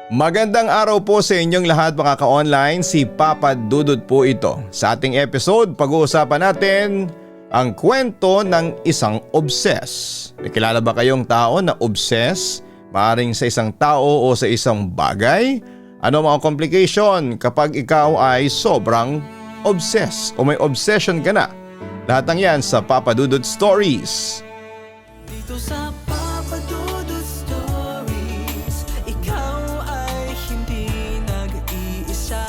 Magandang araw po sa inyong lahat mga ka-online, si Papa Dudut po ito. Sa ating episode, pag-uusapan natin ang kwento ng isang obsess. May kilala ba kayong tao na obsess? Maaring sa isang tao o sa isang bagay? Ano mga complication kapag ikaw ay sobrang obsess o may obsession ka na? Lahat ng yan sa Papa Dudut Stories. Dito sa Papa Dudut Stories, ikaw ay hindi nag-iisa.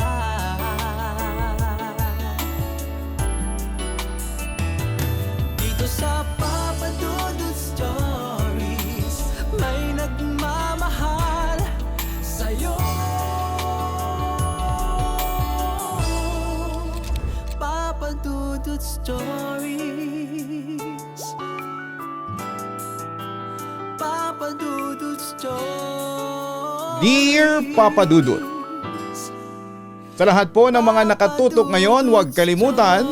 Dito sa Papa Dudut Stories, may nagmamahal sa'yo. Papa Dudut Stories. Papa Dudut Stories. Dear Papa Dudut, sa lahat po ng mga nakatutok ngayon, huwag kalimutan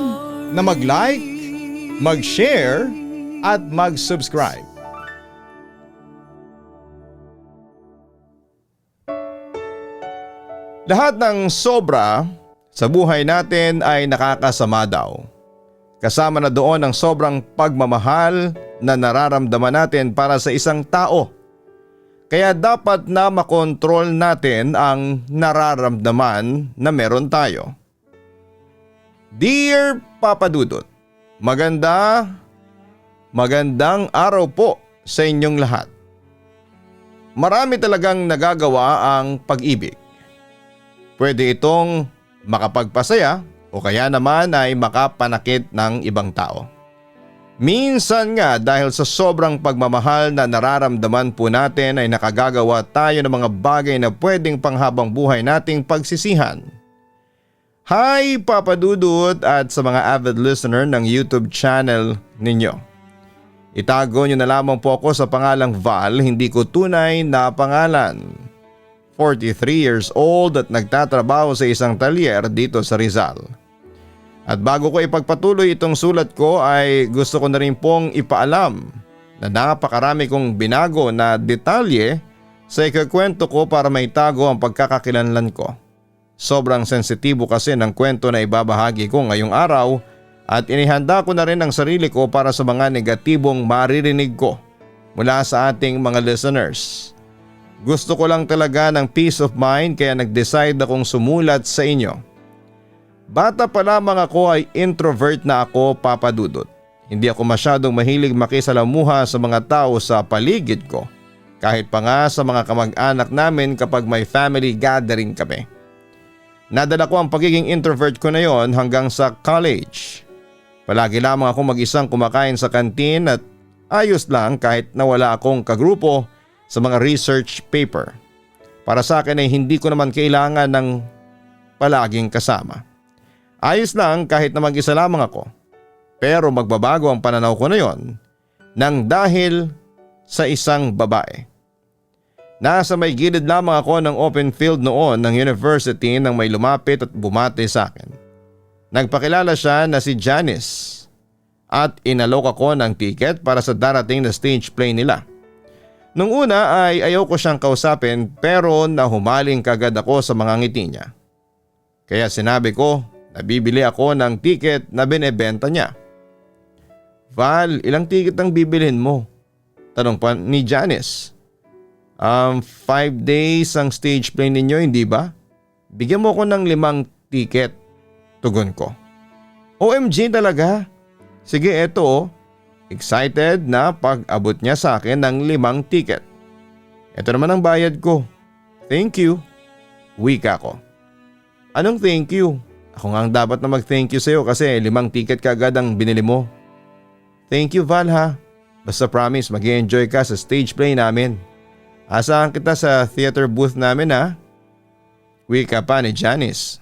na mag-like, mag-share at mag-subscribe. Lahat ng sobra sa buhay natin ay nakakasama daw. Kasama na doon ang sobrang pagmamahal na nararamdaman natin para sa isang tao. Kaya dapat na makontrol natin ang nararamdaman na meron tayo. Dear Papa Dudut, magandang araw po sa inyong lahat. Marami talagang nagagawa ang pag-ibig. Pwede itong makapagpasaya o kaya naman ay makapanakit ng ibang tao. Minsan nga dahil sa sobrang pagmamahal na nararamdaman po natin ay nakagagawa tayo ng mga bagay na pwedeng panghabang buhay nating pagsisihan. Hi Papa Dudut at sa mga avid listener ng YouTube channel ninyo. Itago nyo na lamang po ako sa pangalang Val, hindi ko tunay na pangalan. 43 years old at nagtatrabaho sa isang talyer dito sa Rizal. At bago ko ipagpatuloy itong sulat ko ay gusto ko na rin pong ipaalam na napakarami kong binago na detalye sa ikakwento ko para maitago ang pagkakakilanlan ko. Sobrang sensitibo kasi ng kwento na ibabahagi ko ngayong araw at inihanda ko na rin ang sarili ko para sa mga negatibong maririnig ko mula sa ating mga listeners. Gusto ko lang talaga ng peace of mind kaya nag-decide akong sumulat sa inyo. Bata pa lamang ako ay introvert na ako, Papa Dudut. Hindi ako masyadong mahilig makisalamuha sa mga tao sa paligid ko. Kahit pa nga sa mga kamag-anak namin kapag may family gathering kami. Nadala ko ang pagiging introvert ko na yon hanggang sa college. Palagi lamang ako mag-isang kumakain sa kantin at ayos lang kahit nawala akong kagrupo sa mga research paper. Para sa akin ay hindi ko naman kailangan ng palaging kasama. Ayos lang kahit na mag-isa lamang ako. Pero magbabago ang pananaw ko na yon nang dahil sa isang babae. Nasa may gilid lamang ako ng open field noon ng university nang may lumapit at bumati sa akin. Nagpakilala siya na si Janice at inalok ako ng ticket para sa darating na stage play nila. Nung una ay ayaw ko siyang kausapin pero nahumaling kagad ako sa mga ngiti niya. Kaya sinabi ko na bibili ako ng ticket na binebenta niya. Val, ilang ticket ang bibilhin mo? Tanong pa ni Janice. 5 days ang stage play ninyo, hindi ba? Bigyan mo ko ng 5 ticket. Tugon ko. OMG talaga? Sige eto oh. Excited na pag-abot niya sa akin ng 5 ticket. Ito naman ang bayad ko. Thank you. Wika ko. Anong thank you? Ako nga ang dapat na mag-thank you sa'yo kasi 5 ticket kaagad ang binili mo. Thank you Val ha. Basta promise mag-i-enjoy ka sa stage play namin. Asahan kita sa theater booth namin ha. Wika pa ni Janice.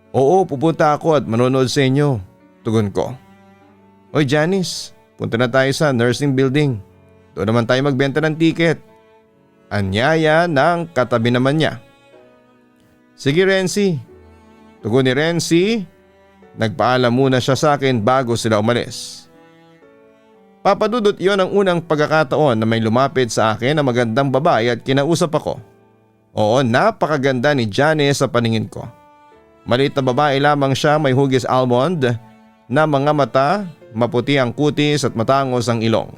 Oo, pupunta ako at manonood sa inyo. Tugon ko. Oy Janice, punta na tayo sa nursing building. Doon naman tayo magbenta ng ticket. Anyaya ng katabi naman niya. Sige Renzi. Tugon ni Renzi, nagpaalam muna siya sa akin bago sila umalis. Papadudot, iyon ang unang pagkakataon na may lumapit sa akin na magandang babae at kinausap ako. Oo, napakaganda ni Janice sa paningin ko. Maliit na babae lamang siya, may hugis almond na mga mata, maputi ang kutis at matangos ang ilong.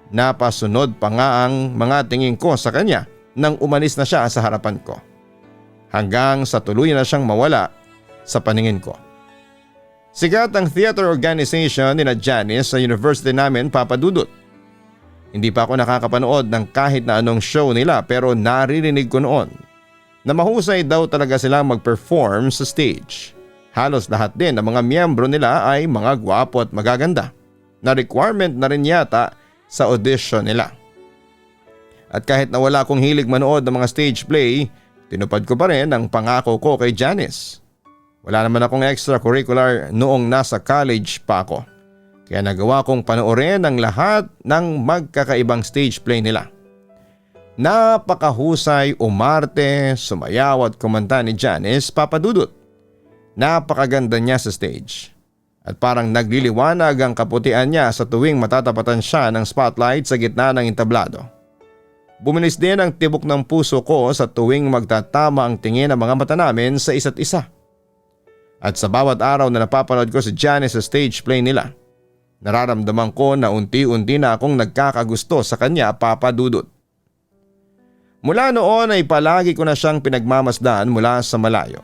Napasunod pa nga ang mga tingin ko sa kanya nang umalis na siya sa harapan ko. Hanggang sa tuluyan na siyang mawala sa paningin ko. Sikat ang theater organization ni Janice sa university namin, Papadudot. Hindi pa ako nakakapanood ng kahit na anong show nila pero naririnig ko noon na mahusay daw talaga silang mag-perform sa stage. Halos lahat din ng mga miyembro nila ay mga gwapo at magaganda, na requirement na rin yata sa audition nila. At kahit na wala akong hilig manood ng mga stage play, tinupad ko pa rin ang pangako ko kay Janice. Wala naman akong extracurricular noong nasa college pa ako, kaya nagawa kong panoorin ang lahat ng magkakaibang stage play nila. Napakahusay umarte, sumayaw at kumanta ni Janice, Papadudot. Napakaganda niya sa stage. At parang nagliliwanag ang kaputian niya sa tuwing matatapatan siya ng spotlight sa gitna ng entablado. Bumilis din ang tibok ng puso ko sa tuwing magtatama ang tingin ng mga mata namin sa isa't isa. At sa bawat araw na napapanood ko si Janice sa stage play nila, nararamdaman ko na unti-unti na akong nagkakagusto sa kanya, Papadudot. Mula noon ay palagi ko na siyang pinagmamasdan mula sa malayo.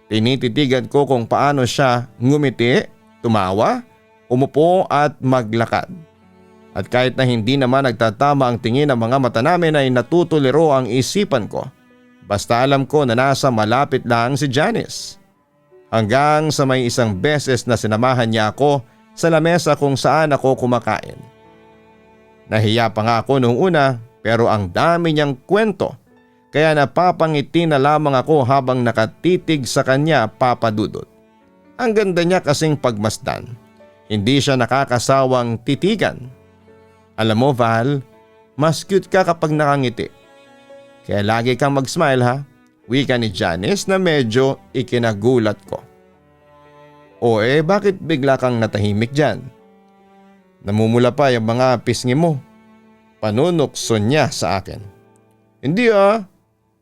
Tinititigan ko kung paano siya ngumiti, tumawa, umupo at maglakad. At kahit na hindi naman nagtatama ang tingin ng mga mata namin ay natutuliro ang isipan ko. Basta alam ko na nasa malapit lang si Janice. Hanggang sa may isang beses na sinamahan niya ako sa lamesa kung saan ako kumakain. Nahiya pa nga ako noong una. Pero ang dami niyang kwento, kaya napapangiti na lamang ako habang nakatitig sa kanya, Papadudot. Ang ganda niya kasing pagmasdan. Hindi siya nakakasawang titigan. Alam mo, Val, mas cute ka kapag nakangiti. Kaya lagi kang mag-smile, ha? Wika ni Janice na medyo ikinagulat ko. O bakit bigla kang natahimik dyan? Namumula pa yung mga pisngi mo. Panunukso niya sa akin. Hindi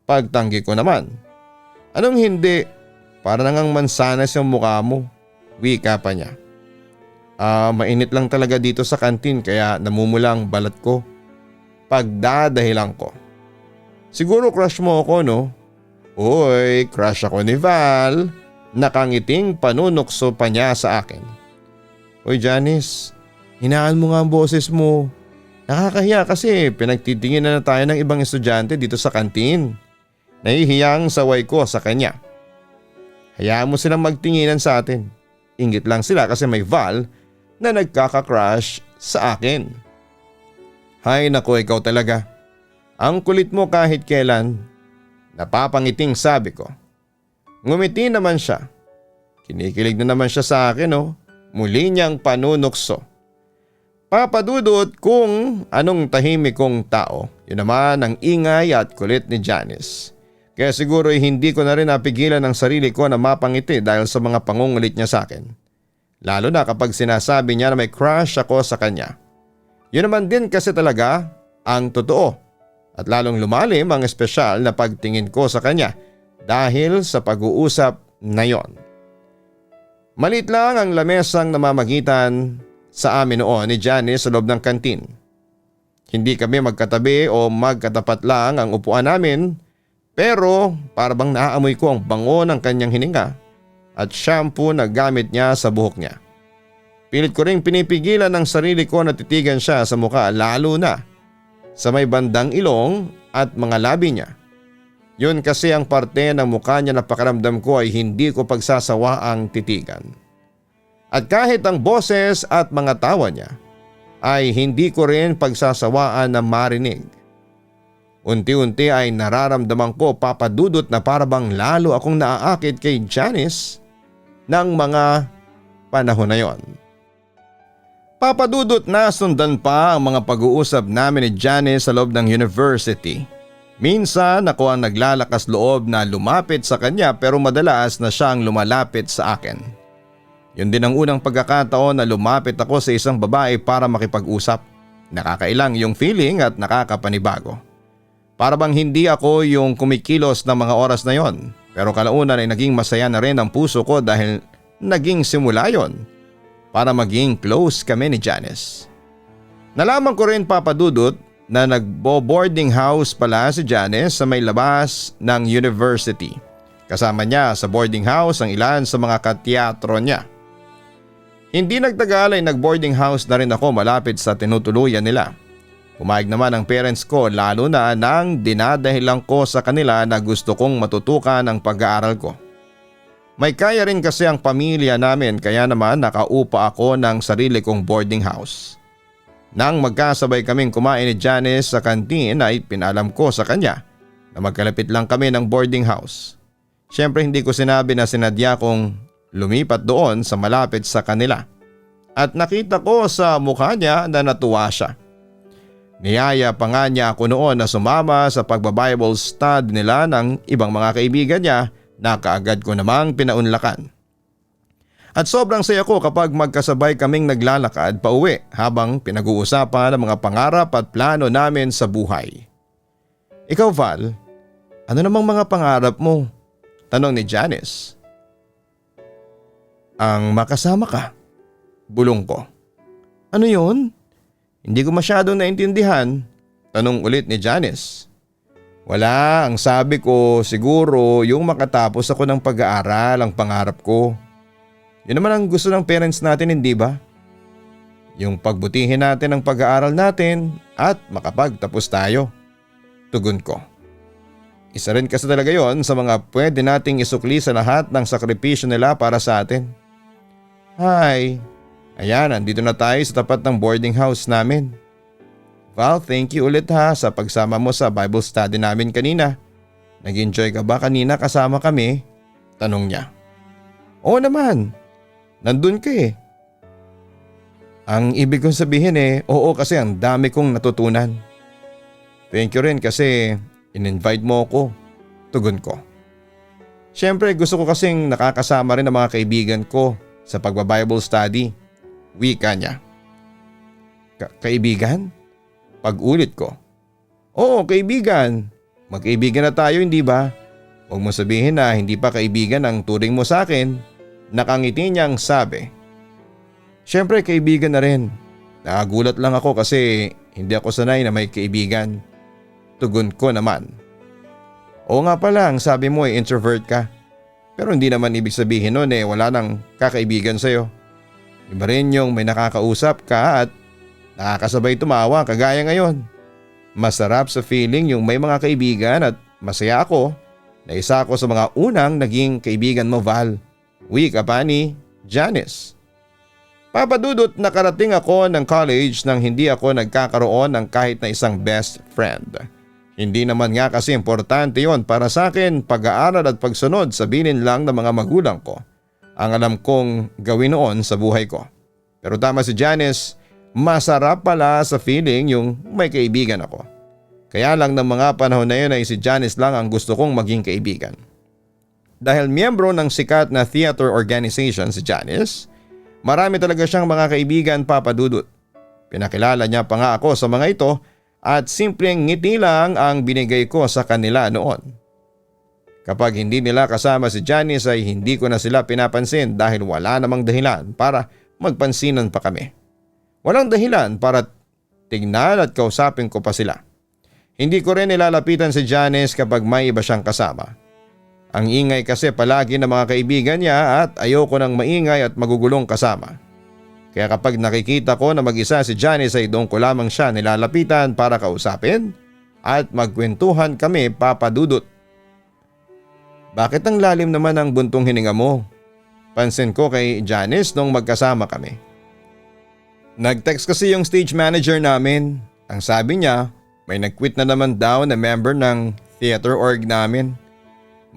pagtanggi ko naman. Anong hindi? Para nangang mansanas yung mukha mo. Wika pa niya. Mainit lang talaga dito sa kantin kaya namumula ang balat ko. Pagdadahilan ko. Siguro crush mo ako, no? Uy, crush ako ni Val. Nakangiting panunukso pa niya sa akin. Uy Janice, hinaan mo nga ang boses mo. Nakakahiya kasi pinagtitingin na tayo ng ibang estudyante dito sa kantin. Nahihiyang saway ko sa kanya. Hayaan mo silang magtinginan sa atin. Inggit lang sila kasi may Val na nagkaka-crush sa akin. Hay nako, ikaw talaga. Ang kulit mo kahit kailan. Napapangiting sabi ko. Ngumiti naman siya. Kinikilig na naman siya sa akin, Muli niyang panunukso. Papadudot kung anong tahimik kong tao. Yun naman ang ingay at kulit ni Janice. Kaya siguro hindi ko na rin napigilan ang sarili ko na mapangiti dahil sa mga pangungulit niya sa akin. Lalo na kapag sinasabi niya na may crush ako sa kanya. Yun naman din kasi talaga ang totoo. At lalong lumalim ang espesyal na pagtingin ko sa kanya dahil sa pag-uusap na yon. Malit lang ang lamesang namamagitan sa amin noon ni Janice sa loob ng kantin. Hindi kami magkatabi o magkatapat lang ang upuan namin, pero para bang naaamoy ko ang bango ng kanyang hininga at shampoo na gamit niya sa buhok niya. Pilit ko ring pinipigilan ang sarili ko na titigan siya sa mukha, lalo na sa may bandang ilong at mga labi niya. Yun kasi ang parte ng mukha niya na pakiramdam ko ay hindi ko pagsasawaang titigan. At kahit ang boses at mga tawa niya ay hindi ko rin pagsasawaan na marinig. Unti-unti ay nararamdaman ko, Papadudot, na parabang lalo akong naaakit kay Janice ng mga panahon na yon. Papadudot, na sundan pa ang mga pag-uusap namin ni Janice sa loob ng university. Minsan ako ang naglalakas loob na lumapit sa kanya pero madalas na siya ang lumalapit sa akin. Yun din ang unang pagkakataon na lumapit ako sa isang babae para makipag-usap. Nakakailang yung feeling at nakakapanibago. Para bang hindi ako yung kumikilos ng mga oras na yon, pero kalaunan ay naging masaya na rin ang puso ko dahil naging simula yon para maging close kami ni Janice. Nalaman ko rin, Papa Dudut, na nagbo-boarding house pala si Janice sa may labas ng university. Kasama niya sa boarding house ang ilan sa mga kateatro niya. Hindi nagtagal ay nag-boarding house na rin ako malapit sa tinutuluyan nila. Pumayag naman ang parents ko lalo na nang dinadahilan ko sa kanila na gusto kong matutukan ang pag-aaral ko. May kaya rin kasi ang pamilya namin kaya naman nakaupa ako ng sarili kong boarding house. Nang magkasabay kaming kumain ni Janice sa kantin ay pinalam ko sa kanya na magkalapit lang kami ng boarding house. Siyempre hindi ko sinabi na sinadya kong lumipat doon sa malapit sa kanila at nakita ko sa mukha niya na natuwa siya. Niyaya pa nga niya ako noon na sumama sa pagbabible study nila ng ibang mga kaibigan niya na kaagad ko namang pinaunlakan. At sobrang saya ko kapag magkasabay kaming naglalakad pa uwi habang pinag-uusapan ang mga pangarap at plano namin sa buhay. Ikaw Val, ano namang mga pangarap mo? Tanong ni Janice. Ang makasama ka, bulong ko. Ano yun? Hindi ko masyadong naintindihan, tanong ulit ni Janice. Wala, ang sabi ko siguro yung makatapos ako ng pag-aaral ang pangarap ko. Yun naman ang gusto ng parents natin, hindi ba? Yung pagbutihin natin ang pag-aaral natin at makapagtapos tayo. Tugon ko. Isa rin kasi talaga yon sa mga pwede nating isukli sa lahat ng sakripisyo nila para sa atin. Hi! Ayan, andito na tayo sa tapat ng boarding house namin. Val, thank you ulit ha sa pagsama mo sa Bible study namin kanina. Nag-enjoy ka ba kanina kasama kami? Tanong niya. Oo naman, nandun ka eh. Ang ibig kong sabihin oo kasi ang dami kong natutunan. Thank you rin kasi in-invite mo ako, tugon ko. Siyempre gusto ko kasing nakakasama rin ang mga kaibigan ko sa pagba-Bible study. Wika niya. Kaibigan? Pag-ulit ko. Oo, kaibigan. Magkaibigan na tayo, hindi ba? Huwag mo sabihin na hindi pa kaibigan ang turing mo sa akin. Nakangiti niyang sabi. Siyempre kaibigan na rin. Nakagulat lang ako kasi hindi ako sanay na may kaibigan. Tugon ko naman. Oo nga pala, ang sabi mo introvert ka. Pero hindi naman ibig sabihin nun wala nang kakaibigan sa'yo. Iba rin yung may nakakausap ka at nakakasabay tumawa kagaya ngayon. Masarap sa feeling yung may mga kaibigan at masaya ako na isa ako sa mga unang naging kaibigan mo Val. Wika pa ni Janice. Papa Dudut, nakarating ako ng college nang hindi ako nagkakaroon ng kahit na isang best friend. Hindi naman nga kasi importante yon para sa akin, pag-aaral at pagsunod sa bilin lang ng mga magulang ko. Ang alam kong gawin noon sa buhay ko. Pero tama si Janice, masarap pala sa feeling yung may kaibigan ako. Kaya lang ng mga panahon na yun ay si Janice lang ang gusto kong maging kaibigan. Dahil miyembro ng sikat na theater organization si Janice, marami talaga siyang mga kaibigan, Papa Dudut. Pinakilala niya pa nga ako sa mga ito at simpleng ngiti lang ang binigay ko sa kanila noon. Kapag hindi nila kasama si Janice ay hindi ko na sila pinapansin dahil wala namang dahilan para magpansinan pa kami. Walang dahilan para tignan at kausapin ko pa sila. Hindi ko rin nilalapitan si Janice kapag may iba siyang kasama. Ang ingay kasi palagi ng mga kaibigan niya at ayoko nang maingay at magugulong kasama. Kaya kapag nakikita ko na mag-isa si Janice ay doon ko lamang siya nilalapitan para kausapin at magkwentuhan kami, Papa Dudut. Bakit ang lalim naman ang buntong hininga mo? Pansin ko kay Janice nung magkasama kami. Nag-text kasi yung stage manager namin. Ang sabi niya, may nag-quit na naman daw na member ng theater org namin.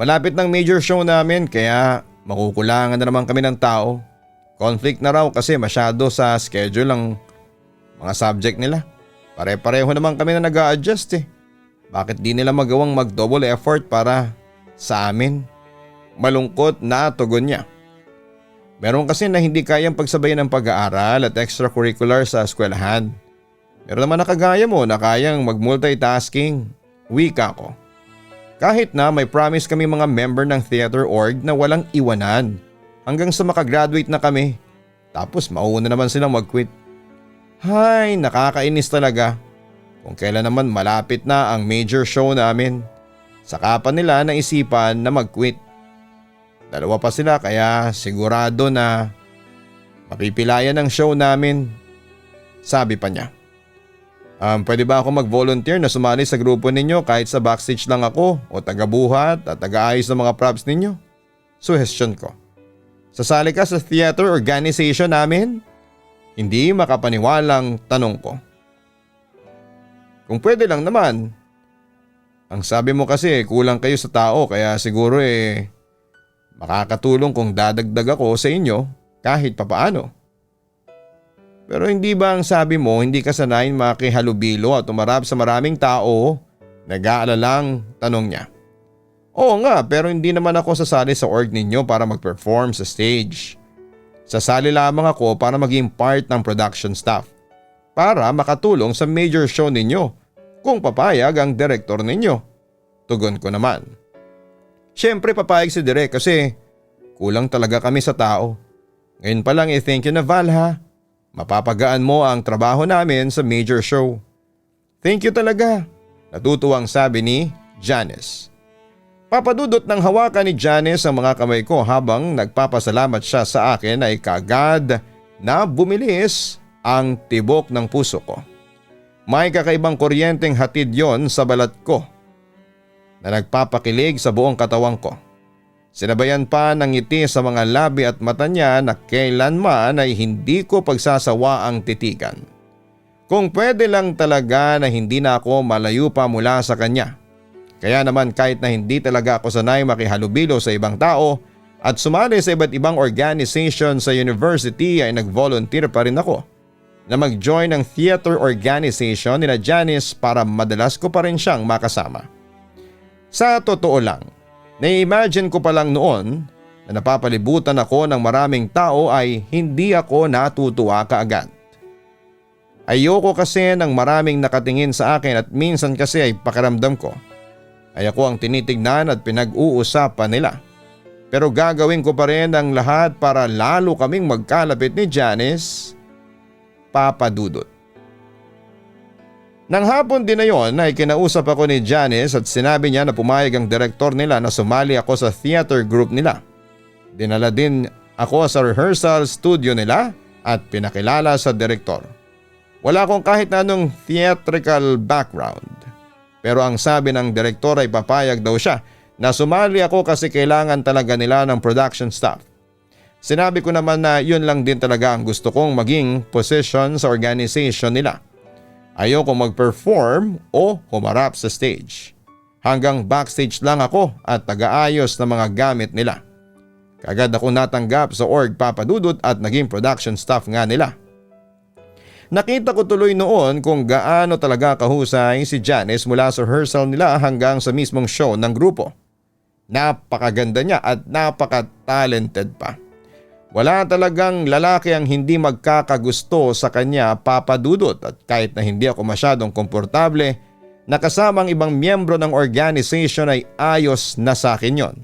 Malapit ng major show namin kaya makukulangan na naman kami ng tao. Conflict na raw kasi masyado sa schedule ang mga subject nila. Pare-pareho naman kami na nag-a-adjust Bakit di nila magawang mag-double effort para sa amin? Malungkot na tugon niya. Meron kasi na hindi kayang pagsabayan ng pag-aaral at extracurricular sa eskwelahan. Meron naman na kagaya mo na kayang mag-multitasking. Wika ko. Kahit na may promise kami mga member ng theater org na walang iwanan hanggang sa makagraduate na kami. Tapos mauuna naman silang mag-quit. Hay, nakakainis talaga. Kung kailan naman malapit na ang major show namin, saka pa nila naisipan na mag-quit. Dalawa pa sila kaya sigurado na mapipilayan ang show namin. Sabi pa niya. Pwede ba ako mag-volunteer na sumali sa grupo ninyo kahit sa backstage lang ako o taga-buhat at taga-ayos ng mga props ninyo? Suggestion ko. Sasali ka sa theater organization namin? Hindi makapaniwalang tanong ko. Kung pwede lang naman. Ang sabi mo kasi kulang kayo sa tao kaya siguro makakatulong kung dadagdag ako sa inyo kahit papaano. Pero hindi ba ang sabi mo hindi ka sanayin makihalubilo at umarap sa maraming tao? Nag-aalalang tanong niya. Oo nga pero hindi naman ako sasali sa org ninyo para mag-perform sa stage. Sasali lamang ako para maging part ng production staff. Para makatulong sa major show ninyo kung papayag ang direktor ninyo. Tugon ko naman. Siyempre papayag si Direk kasi kulang talaga kami sa tao. Ngayon pa lang thank you na Val ha. Mapapagaan mo ang trabaho namin sa major show. Thank you talaga. Natutuwang sabi ni Janice. Papadudot ng hawakan ni Janice ang mga kamay ko habang nagpapasalamat siya sa akin ay kagad na bumilis ang tibok ng puso ko. May kakaibang kuryenteng hatid yon sa balat ko na nagpapakilig sa buong katawan ko. Sinabayan pa ng ngiti sa mga labi at mata niya na kailanman ay hindi ko pagsasawa ang titigan. Kung pwede lang talaga na hindi na ako malayo pa mula sa kanya. Kaya naman kahit na hindi talaga ako sanay makihalubilo sa ibang tao at sumali sa iba't ibang organization sa university ay nag-volunteer pa rin ako na mag-join ng theater organization nila Janice para madalas ko pa rin siyang makasama. Sa totoo lang, na-imagine ko pa lang noon na napapalibutan ako ng maraming tao ay hindi ako natutuwa kaagad. Ayoko kasi ng maraming nakatingin sa akin at minsan kasi ay pakiramdam ko ay ako ang tinitignan at pinag-uusapan nila. Pero gagawin ko pa rin ang lahat para lalo kaming magkalapit ni Janice, Papa Dudut. Nang hapon din na yon ay kinausap ako ni Janice at sinabi niya na pumayag ang direktor nila na sumali ako sa theater group nila. Dinala din ako sa rehearsal studio nila at pinakilala sa direktor. Wala akong kahit na anong theatrical background. Pero ang sabi ng direktor ay papayag daw siya na sumali ako kasi kailangan talaga nila ng production staff. Sinabi ko naman na yun lang din talaga ang gusto kong maging position sa organization nila. Ayoko mag-perform o humarap sa stage. Hanggang backstage lang ako at taga-ayos ng mga gamit nila. Kagad ako natanggap sa org Papa Dudut at naging production staff nga nila. Nakita ko tuloy noon kung gaano talaga kahusay si Janice mula sa rehearsal nila hanggang sa mismong show ng grupo. Napakaganda niya at napaka-talented pa. Wala talagang lalaki ang hindi magkakagusto sa kanya, Papa Dudut, at kahit na hindi ako masyadong komportable, nakasama ang ibang miyembro ng organization ay ayos na sa akin yon.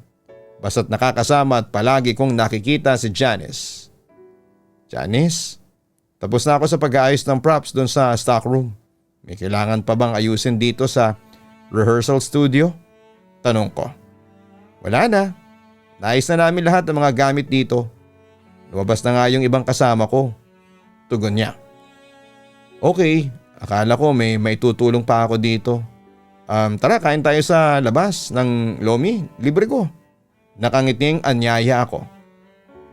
Basta't nakakasama at palagi kong nakikita si Janice. Janice, tapos na ako sa pag-aayos ng props doon sa stock room. May kailangan pa bang ayusin dito sa rehearsal studio? Tanong ko. Wala na. Naayos na namin lahat ng mga gamit dito. Lumabas na nga yung ibang kasama ko. Tugon niya. Okay, akala ko may tutulong pa ako dito. Tara, kain tayo sa labas ng Lomi. Libre ko. Nakangiting anyaya ako.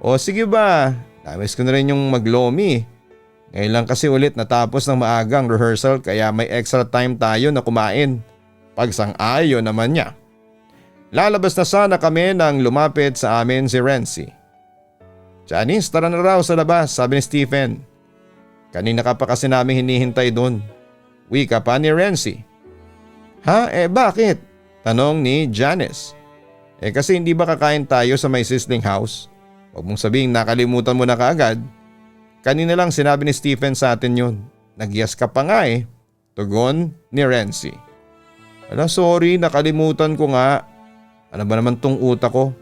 O sige ba, namiss ko na rin yung mag-Lomi. Ngayon lang kasi ulit natapos ng maagang rehearsal kaya may extra time tayo na kumain. Pagsang-ayon naman niya. Lalabas na sana kami nang lumapit sa amin si Renzi. Janice, tara na raw sa labas, sabi ni Stephen. Kanina ka pa kasi namin hinihintay doon. Wika pa ni Renzi. Ha? Bakit? Tanong ni Janice. Kasi hindi ba kakain tayo sa may sizzling house? Huwag mong sabihing nakalimutan mo na kaagad. Kanina lang sinabi ni Stephen sa atin yun. Nagyas ka pa nga eh. Tugon ni Renzi. Ala sorry, nakalimutan ko nga. Ano ba naman tong utak ko?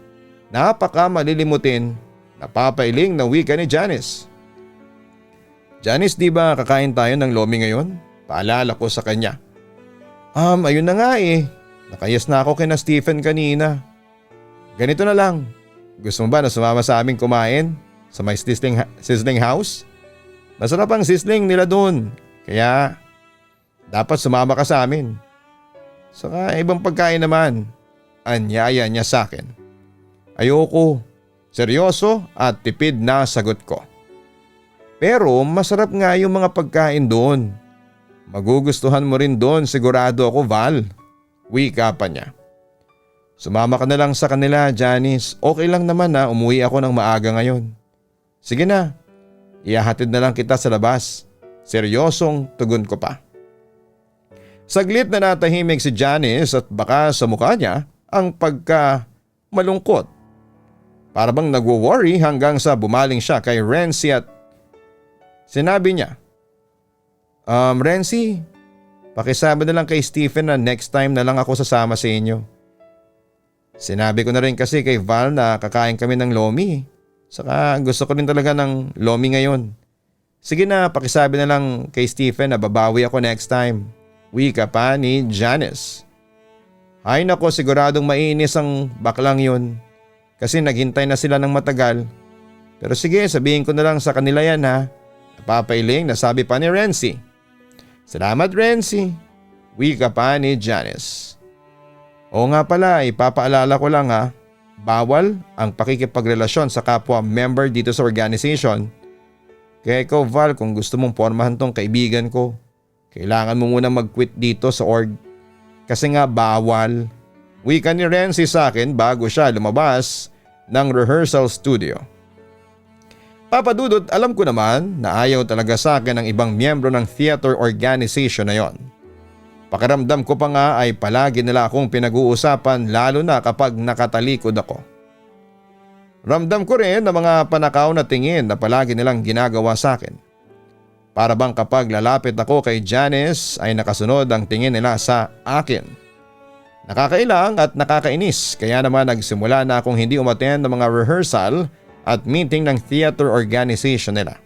Napaka malilimutin. Napapailing na wika ni Janice. Janice, di ba kakain tayo ng lomi ngayon? Paalala ko sa kanya. Ayun na nga eh. Nakayas na ako kina Stephen kanina. Ganito na lang. Gusto mo ba na sumama sa aming kumain? Sa may sizzling house? Masarap ang sizzling nila doon. Kaya dapat sumama ka sa amin. Saka ibang pagkain naman. Anyaya niya sa akin. Ayoko. Seryoso at tipid na sagot ko. Pero masarap nga yung mga pagkain doon. Magugustuhan mo rin doon, sigurado ako, Val. Wika pa niya. Sumama ka na lang sa kanila, Janice. Okay lang naman na umuwi ako ng maaga ngayon. Sige na, ihahatid na lang kita sa labas. Seryosong tugon ko pa. Saglit na natahimik si Janice at baka sa mukha niya ang pagka malungkot. Para bang nagwo-worry hanggang sa bumaling siya kay Renzi at sinabi niya, Renzi, pakisabi na lang kay Stephen na next time na lang ako sasama sa inyo. Sinabi ko na rin kasi kay Val na kakain kami ng lomi. Saka gusto ko rin talaga ng lomi ngayon. Sige na, pakisabi na lang kay Stephen na babawi ako next time. Wika pa ni Janice. Ay nako, siguradong mainis ang baklang yun. Kasi naghintay na sila ng matagal. Pero sige, sabihin ko na lang sa kanila yan ha. Napapailing na sabi pa ni Renzi. Salamat Renzi. Wika pa ni Janice. Oo nga pala, ipapaalala ko lang ha. Bawal ang pakikipagrelasyon sa kapwa member dito sa organization. Kaya ikaw Val, kung gusto mong pormahan tong kaibigan ko, kailangan mo muna mag-quit dito sa org. Kasi nga bawal. Wika ni Renzi sa akin bago siya lumabas ng rehearsal studio. Papa Dudut, alam ko naman na ayaw talaga sa akin ng ibang miyembro ng theater organization na yon. Pakiramdam ko pa nga ay palagi nila akong pinag-uusapan lalo na kapag nakatalikod ako. Ramdam ko rin na mga panakaw na tingin na palagi nilang ginagawa sa akin. Para bang kapag lalapit ako kay Janice ay nakasunod ang tingin nila sa akin. Nakakailang at nakakainis kaya naman nagsimula na akong hindi umattend ng mga rehearsal at meeting ng theater organization nila.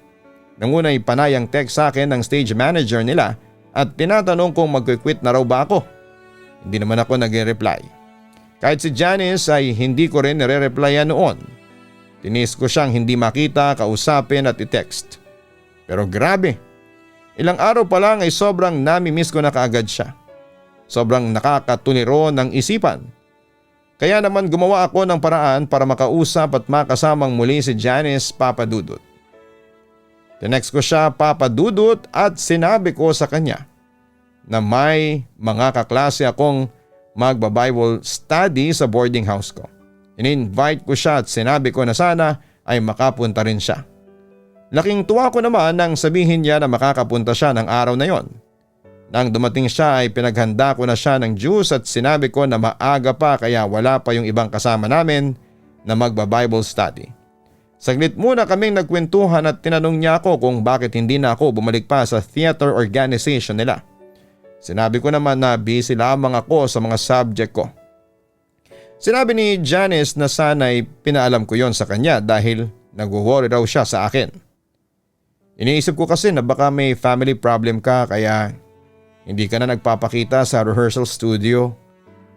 Nangunay panay ang text sa akin ng stage manager nila at tinatanong kung magkikwit na raw ba ako. Hindi naman ako nag-reply. Kahit si Janice ay hindi ko rin nire-replyan noon. Tinis ko siyang hindi makita, kausapin at i-text. Pero grabe, ilang araw pa lang ay sobrang nami-miss ko na kaagad siya. Sobrang nakakatuliro ng isipan. Kaya naman gumawa ako ng paraan para makausap at makasamang muli si Janice, Papa Dudut. Tinext ko siya, Papa Dudut, at sinabi ko sa kanya na may mga kaklase akong magba-Bible study sa boarding house ko. In-invite ko siya at sinabi ko na sana ay makapunta rin siya. Laking tuwa ko naman nang sabihin niya na makakapunta siya ng araw na yon. Nang dumating siya ay pinaghanda ko na siya ng juice at sinabi ko na maaga pa kaya wala pa yung ibang kasama namin na magba-Bible study. Saglit muna kaming nagkwentuhan at tinanong niya ako kung bakit hindi na ako bumalik pa sa theater organization nila. Sinabi ko naman na busy lamang ako sa mga subject ko. Sinabi ni Janice na sana'y pinaalam ko yon sa kanya dahil nag-worry raw siya sa akin. Iniisip ko kasi na baka may family problem ka kaya hindi ka na nagpapakita sa rehearsal studio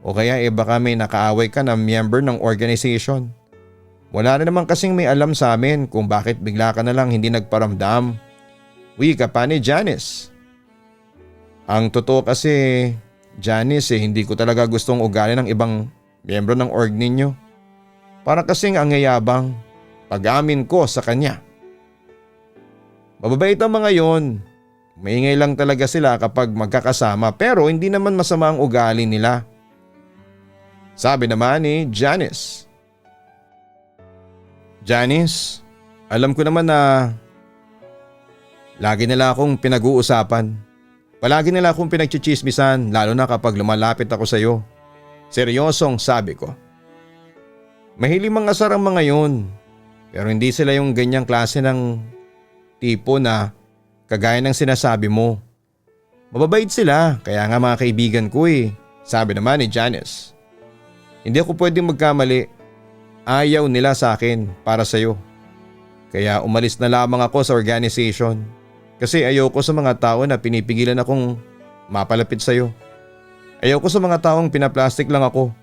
o kaya baka may nakaaway ka na member ng organization. Wala rin naman kasing may alam sa amin kung bakit bigla ka na lang hindi nagparamdam. Wika pa ni Janice. Ang totoo kasi, Janice, hindi ko talaga gustong ugali ng ibang miyembro ng org ninyo. Para kasing ang yayabang, pag-amin ko sa kanya. Mababait ang mga yon. Maingay lang talaga sila kapag magkakasama pero hindi naman masama ang ugali nila. Sabi naman ni Janice. Janice, alam ko naman na lagi nila akong pinag-uusapan. Palagi nila akong pinagchichismisan lalo na kapag lumalapit ako sa iyo. Seryosong sabi ko. Mahiling mga asar ang mga yun. Pero hindi sila yung ganyang klase ng tipo na kagaya ng sinasabi mo. Mababait sila, kaya nga mga kaibigan ko eh, sabi naman ni Janice. Hindi ako pwedeng magkamali. Ayaw nila sa akin para sa'yo. Kaya umalis na lamang ako sa organization. Kasi ayoko sa mga tao na pinipigilan akong mapalapit sa'yo. Ayoko sa mga taong pinaplastik lang ako.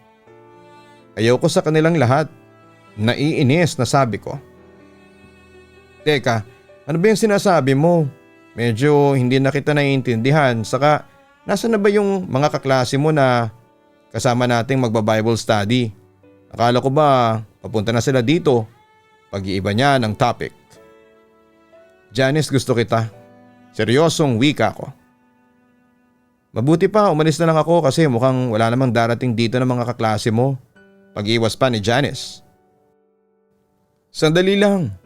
Ayoko sa kanilang lahat. Naiinis na sabi ko. Teka, ano ba yung sinasabi mo? Medyo hindi na kita naiintindihan. Saka nasa na ba yung mga kaklase mo na kasama nating magba-Bible study? Akala ko ba papunta na sila dito? Pag-iiba niya ng topic. Janice, gusto kita. Seryosong wika ko. Mabuti pa umalis na lang ako kasi mukhang wala namang darating dito ng mga kaklase mo. Pag-iwas pa ni Janice. Sandali lang.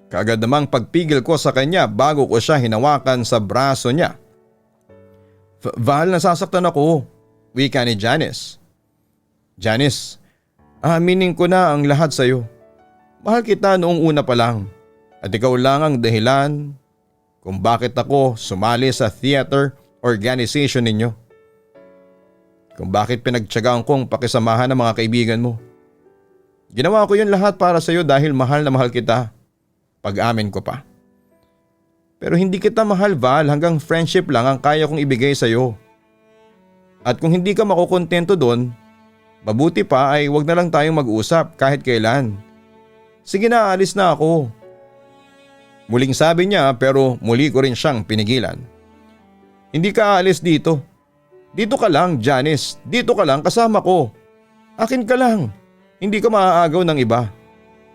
Kaagad namang pagpigil ko sa kanya bago ko siya hinawakan sa braso niya. Val, nasasaktan ako. Wika ni Janice. Janice, aminin ko na ang lahat sa'yo. Mahal kita noong una pa lang. At ikaw lang ang dahilan kung bakit ako sumali sa theater organization ninyo. Kung bakit pinagtiyagaan kong pakisamahan ng mga kaibigan mo. Ginawa ko yun lahat para sa iyo dahil mahal na mahal kita. Pag-amin ko pa. Pero hindi kita mahal, Val, hanggang friendship lang ang kaya kong ibigay sa iyo. At kung hindi ka makukontento doon, mabuti pa ay wag na lang tayong mag-usap kahit kailan. Sige na, alis na ako. Muling sabi niya pero muli ko rin siyang pinigilan. Hindi ka aalis dito. Dito ka lang, Janice. Dito ka lang kasama ko. Akin ka lang. Hindi ka maaagaw ng iba.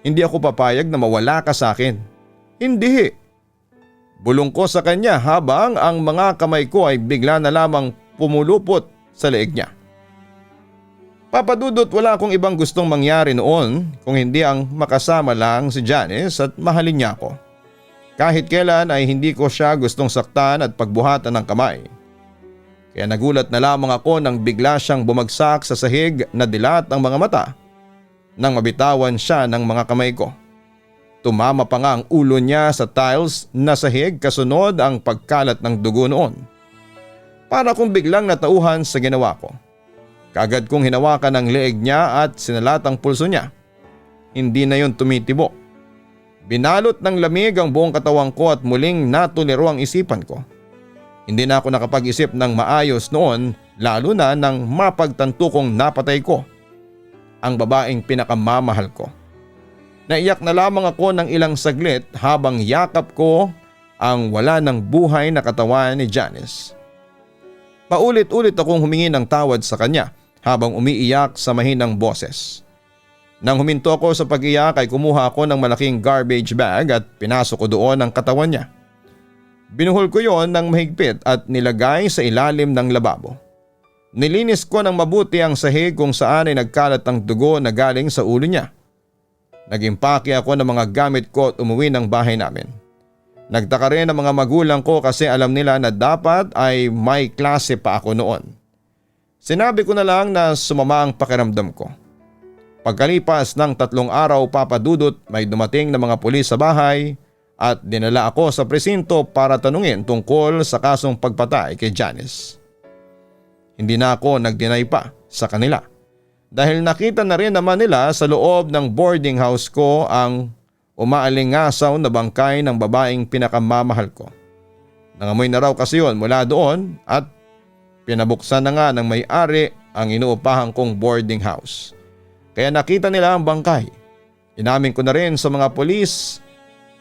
Hindi ako papayag na mawala ka sa akin. Hindi. Bulong ko sa kanya habang ang mga kamay ko ay bigla na lamang pumulupot sa leeg niya. Papadudot, wala akong ibang gustong mangyari noon kung hindi ang makasama lang si Janice at mahalin niya ako. Kahit kailan ay hindi ko siya gustong saktan at pagbuhatan ng kamay. Kaya nagulat na lamang ako nang bigla siyang bumagsak sa sahig na dilat ang mga mata nang mabitawan siya ng mga kamay ko. Tumama pa nga ang ulo niya sa tiles na sahig kasunod ang pagkalat ng dugo noon. Para kong biglang natauhan sa ginawa ko. Kaagad kong hinawakan ang leeg niya at sinalat ang pulso niya. Hindi na yun tumitibok. Binalot ng lamig ang buong katawan ko at muling natuliro ang isipan ko. Hindi na ako nakapag-isip ng maayos noon, lalo na nang mapagtanto kong napatay ko ang babaeng pinakamamahal ko. Naiyak na lamang ako ng ilang saglit habang yakap ko ang wala ng buhay na katawan ni Janice. Paulit-ulit akong humingi ng tawad sa kanya habang umiiyak sa mahinang boses. Nang huminto ako sa pag-iyak ay kumuha ako ng malaking garbage bag at pinasok ko doon ang katawan niya. Binuhol ko yon ng mahigpit at nilagay sa ilalim ng lababo. Nilinis ko ng mabuti ang sahig kung saan ay nagkalat ang dugo na galing sa ulo niya. Nag-impake ako ng mga gamit ko at umuwi ng bahay namin. Nagtaka rin ang mga magulang ko kasi alam nila na dapat ay may klase pa ako noon. Sinabi ko na lang na sumama ang pakiramdam ko. Pagkalipas ng 3 araw, Papadudot, may dumating na mga pulis sa bahay at dinala ako sa presinto para tanungin tungkol sa kasong pagpatay kay Janice. Hindi na ako nag-deny pa sa kanila dahil nakita na rin naman nila sa loob ng boarding house ko ang umaalingasaw na bangkay ng babaeng pinakamamahal ko. Nangamoy na raw kasi yun mula doon at pinabuksan na nga ng may-ari ang inuupahan kong boarding house. Kaya nakita nila ang bangkay. Inamin ko na rin sa mga pulis,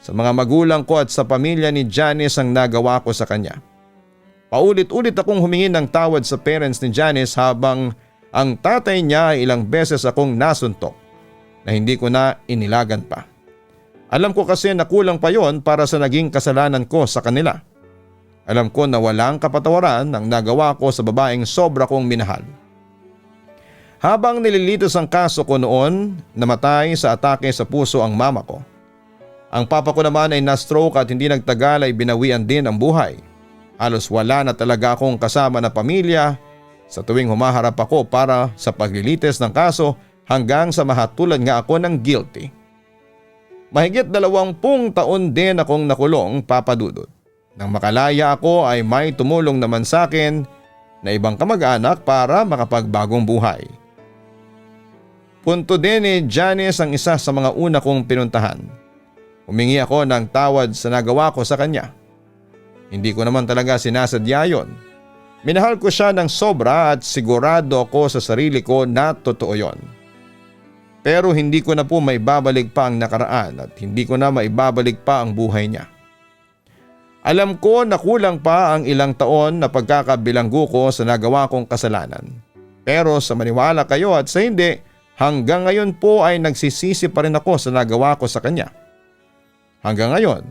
sa mga magulang ko at sa pamilya ni Janice ang nagawa ko sa kanya. Paulit-ulit akong humingi ng tawad sa parents ni Janice habang ang tatay niya ay ilang beses akong nasuntok na hindi ko na inilagan pa. Alam ko kasi na kulang pa yon para sa naging kasalanan ko sa kanila. Alam ko na walang kapatawaran ang nagawa ko sa babaeng sobra kong minahal. Habang nililitos ang kaso ko noon, namatay sa atake sa puso ang mama ko. Ang papa ko naman ay na-stroke at hindi nagtagal ay binawian din ang buhay. Halos wala na talaga akong kasama na pamilya sa tuwing humaharap ako para sa paglilitis ng kaso hanggang sa mahatulan nga ako ng guilty. Mahigit 20 taon din akong nakulong, Papa Dudut. Nang makalaya ako ay may tumulong naman sa akin na ibang kamag-anak para makapagbagong buhay. Punto din ni Janice ang isa sa mga una kong pinuntahan. Humingi ako ng tawad sa nagawa ko sa kanya. Hindi ko naman talaga sinasadya yon. Minahal ko siya ng sobra at sigurado ako sa sarili ko na totoo yon. Pero hindi ko na po maibabalik pa ang nakaraan at hindi ko na maibabalik pa ang buhay niya. Alam ko na kulang pa ang ilang taon na pagkakabilanggo ko sa nagawa kong kasalanan. Pero sa maniwala kayo at sa hindi, hanggang ngayon po ay nagsisisi pa rin ako sa nagawa ko sa kanya. Hanggang ngayon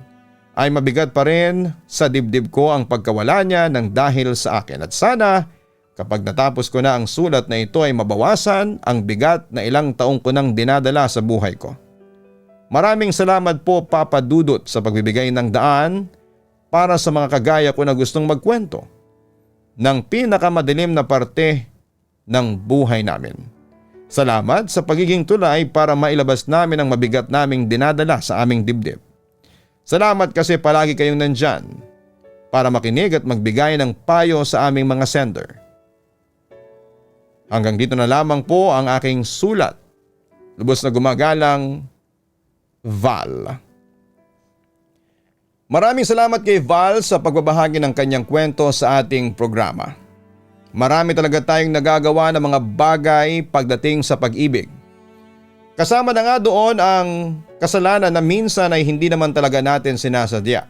ay mabigat pa rin sa dibdib ko ang pagkawala niya ng dahil sa akin at sana kapag natapos ko na ang sulat na ito ay mabawasan ang bigat na ilang taong ko nang dinadala sa buhay ko. Maraming salamat po Papa Dudut sa pagbibigay ng daan para sa mga kagaya ko na gustong magkwento ng pinakamadilim na parte ng buhay namin. Salamat sa pagiging tulay para mailabas namin ang mabigat naming dinadala sa aming dibdib. Salamat kasi palagi kayong nandyan para makinig at magbigay ng payo sa aming mga sender. Hanggang dito na lamang po ang aking sulat. Lubos na gumagalang, Val. Maraming salamat kay Val sa pagbabahagi ng kanyang kwento sa ating programa. Marami talaga tayong nagagawa ng mga bagay pagdating sa pag-ibig. Kasama na nga doon ang kasalanan na minsan ay hindi naman talaga natin sinasadya.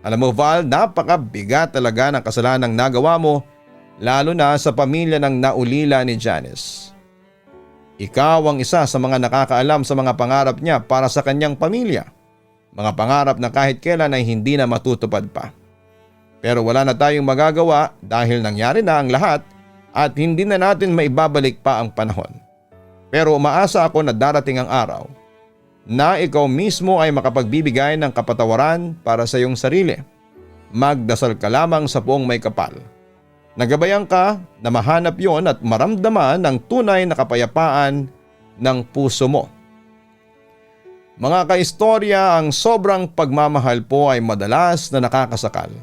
Alam mo Val, napakabigat talaga ng kasalanang nagawa mo lalo na sa pamilya ng naulila ni Janice. Ikaw ang isa sa mga nakakaalam sa mga pangarap niya para sa kanyang pamilya. Mga pangarap na kahit kailan ay hindi na matutupad pa. Pero wala na tayong magagawa dahil nangyari na ang lahat at hindi na natin maibabalik pa ang panahon. Pero umaasa ako na darating ang araw na ikaw mismo ay makapagbibigay ng kapatawaran para sa iyong sarili. Magdasal ka lamang sa Poong May Kapal. Nagabayan ka na mahanap yon at maramdaman ang tunay na kapayapaan ng puso mo. Mga kaistorya, ang sobrang pagmamahal po ay madalas na nakakasakal.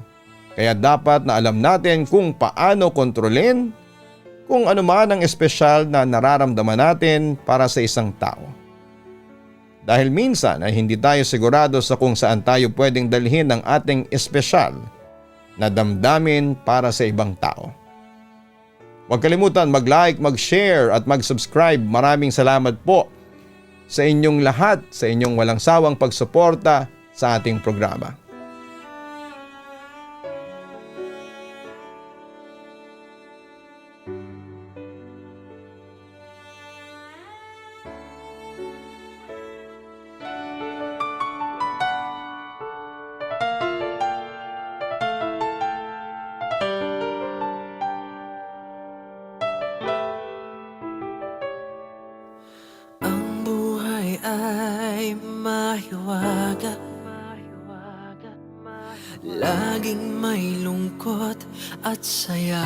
Kaya dapat na alam natin kung paano kontrolin kung ano man ang espesyal na nararamdaman natin para sa isang tao. Dahil minsan ay hindi tayo sigurado sa kung saan tayo pwedeng dalhin ang ating espesyal na damdamin para sa ibang tao. Huwag kalimutan mag-like, mag-share at mag-subscribe. Maraming salamat po sa inyong lahat, sa inyong walang sawang pagsuporta sa ating programa. Ang buhay ay mahiwaga, laging may lungkot at saya.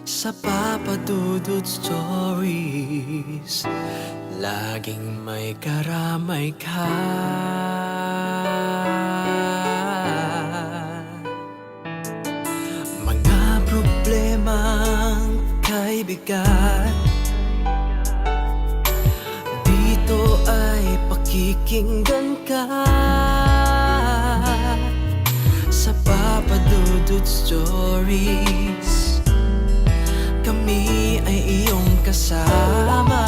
Sa Papa Dudut Stories, laging may karamay ka. Mga problemang kaibigan, dito ay pakikinggan ka. Sa Papa Dudut Stories, kami ay iyong kasama.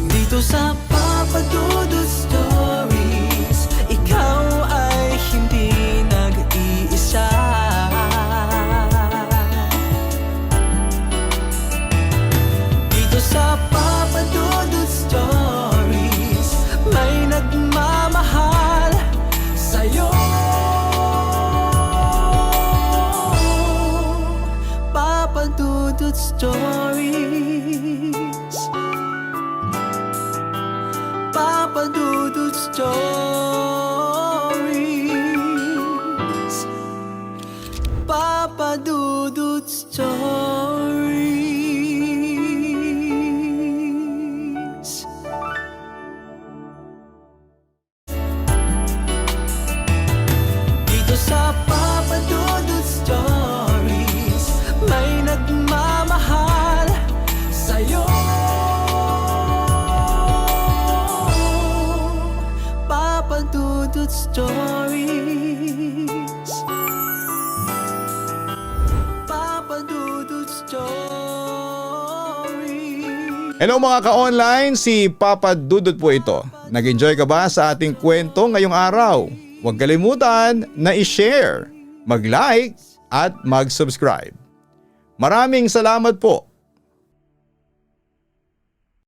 Dito sa Papa Dudut Stories, ikaw ay hindi nag-iisa. Dito sa Papa Dudut Stories, may nagmamahal sa'yo. Papa Dudut Stories, Papa Dudut Stories, Papa Dudut Stories. Hello mga ka-online, si Papa Dudut po ito. Nag-enjoy ka ba sa ating kwento ngayong araw? Huwag kalimutan na i-share, mag-like at mag-subscribe. Maraming salamat po